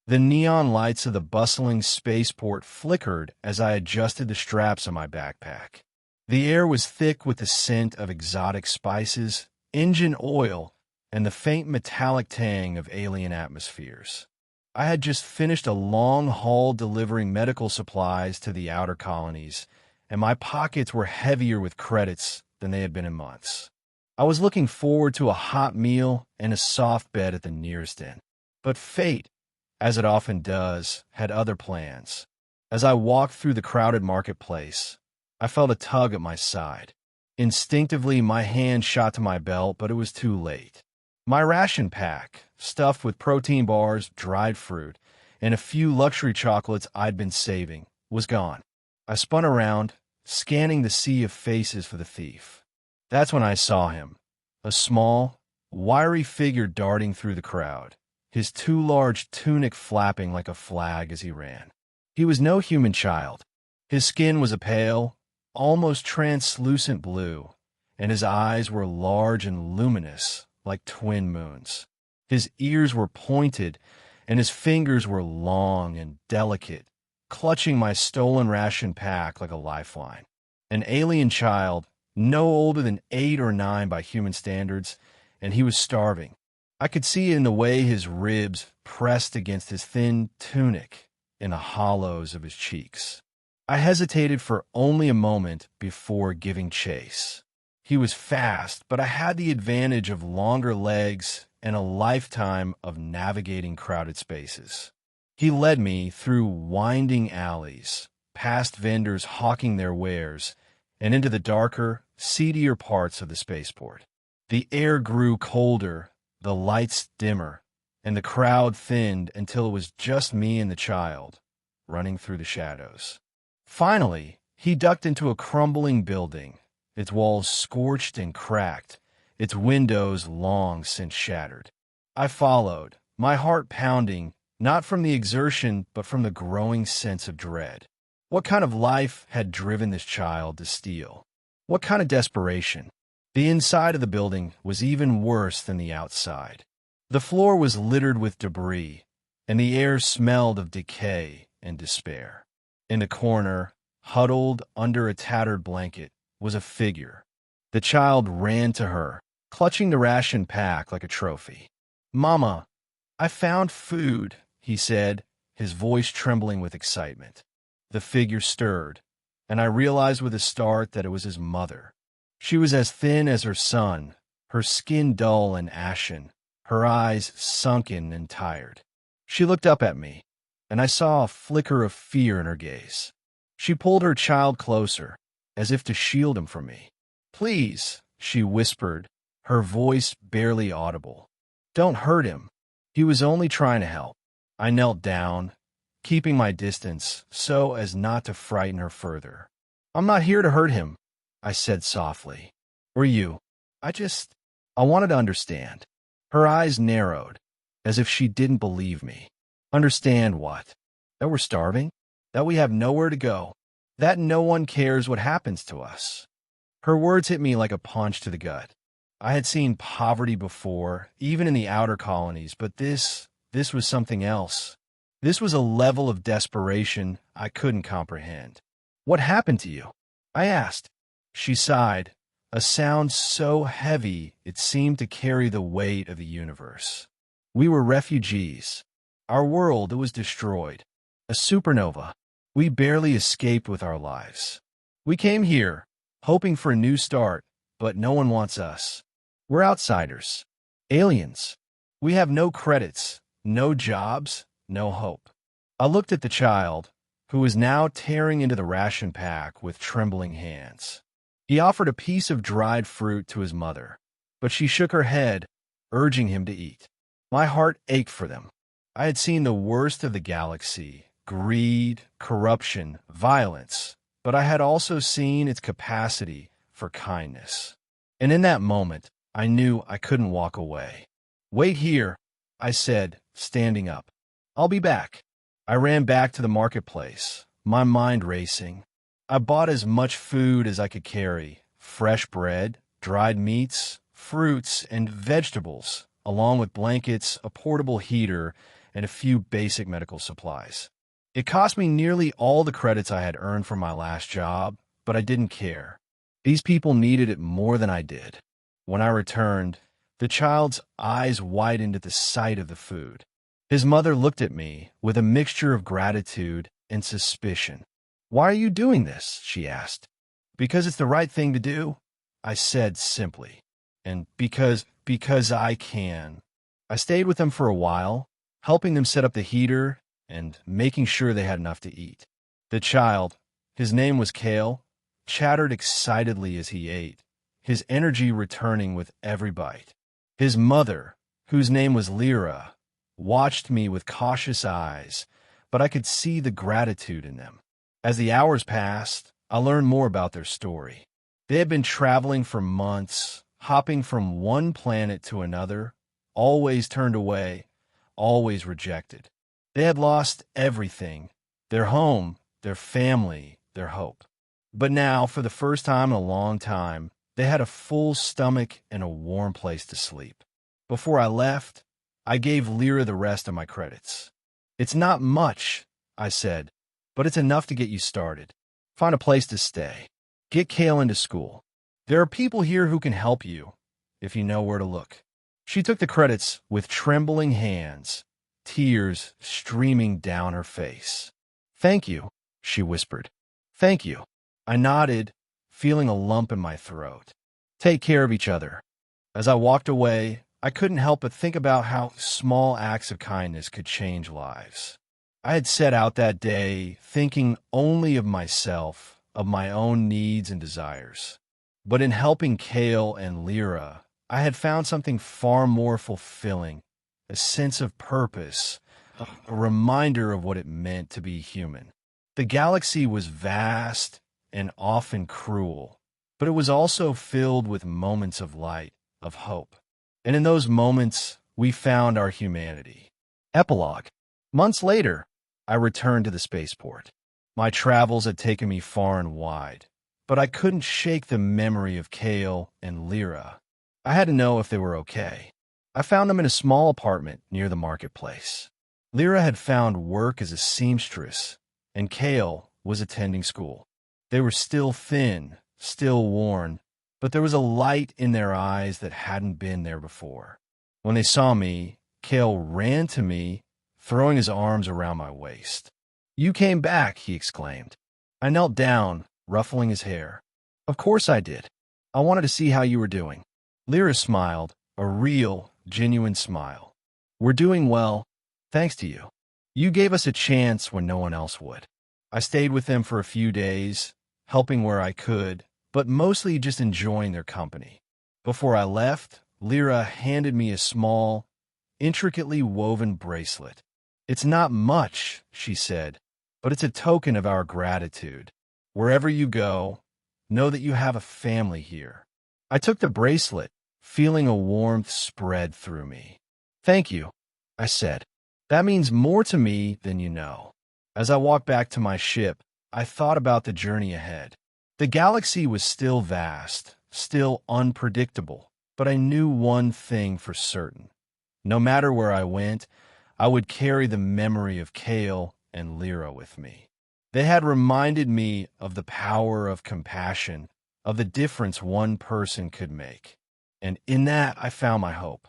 The neon lights of the bustling spaceport flickered as I adjusted the straps on my backpack. The air was thick with the scent of exotic spices, engine oil, and the faint metallic tang of alien atmospheres. I had just finished a long haul delivering medical supplies to the outer colonies, and my pockets were heavier with credits than they had been in months. I was looking forward to a hot meal and a soft bed at the nearest inn. But fate, as it often does, had other plans. As I walked through the crowded marketplace, I felt a tug at my side. Instinctively, my hand shot to my belt, but it was too late. My ration pack, stuffed with protein bars, dried fruit, and a few luxury chocolates I'd been saving, was gone. I spun around, scanning the sea of faces for the thief. That's when I saw him, a small, wiry figure darting through the crowd, his too large tunic flapping like a flag as he ran. He was no human child. His skin was a pale, almost translucent blue, and his eyes were large and luminous, like twin moons. His ears were pointed, and his fingers were long and delicate, clutching my stolen ration pack like a lifeline. An alien child, no older than 8 or 9 by human standards, and he was starving. I could see it in the way his ribs pressed against his thin tunic in the hollows of his cheeks. I hesitated for only a moment before giving chase. He was fast, but I had the advantage of longer legs and a lifetime of navigating crowded spaces. He led me through winding alleys, past vendors hawking their wares, and into the darker, seedier parts of the spaceport. The air grew colder, the lights dimmer, and the crowd thinned until it was just me and the child, running through the shadows. Finally, he ducked into a crumbling building, its walls scorched and cracked, its windows long since shattered. I followed, my heart pounding, not from the exertion but from the growing sense of dread. What kind of life had driven this child to steal? What kind of desperation? The inside of the building was even worse than the outside. The floor was littered with debris, and the air smelled of decay and despair. In the corner, huddled under a tattered blanket, was a figure. The child ran to her, clutching the ration pack like a trophy. "Mama, I found food," he said, his voice trembling with excitement. The figure stirred, and I realized with a start that it was his mother. She was as thin as her son, her skin dull and ashen, her eyes sunken and tired. She looked up at me, and I saw a flicker of fear in her gaze. She pulled her child closer, as if to shield him from me. "Please," she whispered, her voice barely audible. "Don't hurt him. He was only trying to help." I knelt down, keeping my distance so as not to frighten her further. "I'm not here to hurt him," I said softly. "Or you. I wanted to understand." Her eyes narrowed, as if she didn't believe me. "Understand what? That we're starving? That we have nowhere to go? That no one cares what happens to us?" Her words hit me like a punch to the gut. I had seen poverty before, even in the outer colonies, but this was something else. This was a level of desperation I couldn't comprehend. "What happened to you?" I asked. She sighed, a sound so heavy it seemed to carry the weight of the universe. "We were refugees. Our world, it was destroyed. A supernova. We barely escaped with our lives. We came here, hoping for a new start, but no one wants us. We're outsiders. Aliens. We have no credits, no jobs, no hope." I looked at the child, who was now tearing into the ration pack with trembling hands. He offered a piece of dried fruit to his mother, but she shook her head, urging him to eat. My heart ached for them. I had seen the worst of the galaxy, greed, corruption, violence, but I had also seen its capacity for kindness. And in that moment, I knew I couldn't walk away. "Wait here," I said, standing up. "I'll be back." I ran back to the marketplace, my mind racing. I bought as much food as I could carry, fresh bread, dried meats, fruits, and vegetables, along with blankets, a portable heater, and a few basic medical supplies. It cost me nearly all the credits I had earned from my last job, but I didn't care. These people needed it more than I did. When I returned, the child's eyes widened at the sight of the food. His mother looked at me with a mixture of gratitude and suspicion. "Why are you doing this?" she asked. "Because it's the right thing to do," I said simply. "And because I can." I stayed with them for a while, helping them set up the heater and making sure they had enough to eat. The child, his name was Kale, chattered excitedly as he ate, his energy returning with every bite. His mother, whose name was Lyra, watched me with cautious eyes, but I could see the gratitude in them. As the hours passed, I learned more about their story. They had been traveling for months, hopping from one planet to another, always turned away, always rejected. They had lost everything: their home, their family, their hope. But now, for the first time in a long time, they had a full stomach and a warm place to sleep. Before I left, I gave Lyra the rest of my credits. "It's not much," I said, "but it's enough to get you started. Find a place to stay. Get Kale into school. There are people here who can help you, if you know where to look." She took the credits with trembling hands, tears streaming down her face. "Thank you," she whispered. "Thank you." I nodded, feeling a lump in my throat. "Take care of each other." As I walked away, I couldn't help but think about how small acts of kindness could change lives. I had set out that day thinking only of myself, of my own needs and desires. But in helping Kale and Lyra, I had found something far more fulfilling, a sense of purpose, a reminder of what it meant to be human. The galaxy was vast and often cruel, but it was also filled with moments of light, of hope. And in those moments, we found our humanity. Epilogue. Months later, I returned to the spaceport. My travels had taken me far and wide, but I couldn't shake the memory of Kale and Lyra. I had to know if they were okay. I found them in a small apartment near the marketplace. Lyra had found work as a seamstress, and Kale was attending school. They were still thin, still worn, but there was a light in their eyes that hadn't been there before. When they saw me, Kale ran to me, throwing his arms around my waist. "You came back," he exclaimed. I knelt down, ruffling his hair. "Of course I did. I wanted to see how you were doing." Lyra smiled, a real, genuine smile. "We're doing well, thanks to you. You gave us a chance when no one else would." I stayed with them for a few days, helping where I could, but mostly just enjoying their company. Before I left, Lyra handed me a small, intricately woven bracelet. "It's not much," she said, "but it's a token of our gratitude. Wherever you go, know that you have a family here." I took the bracelet, feeling a warmth spread through me. "Thank you," I said. "That means more to me than you know." As I walked back to my ship, I thought about the journey ahead. The galaxy was still vast, still unpredictable, but I knew one thing for certain. No matter where I went, I would carry the memory of Kale and Lyra with me. They had reminded me of the power of compassion, of the difference one person could make. And in that, I found my hope.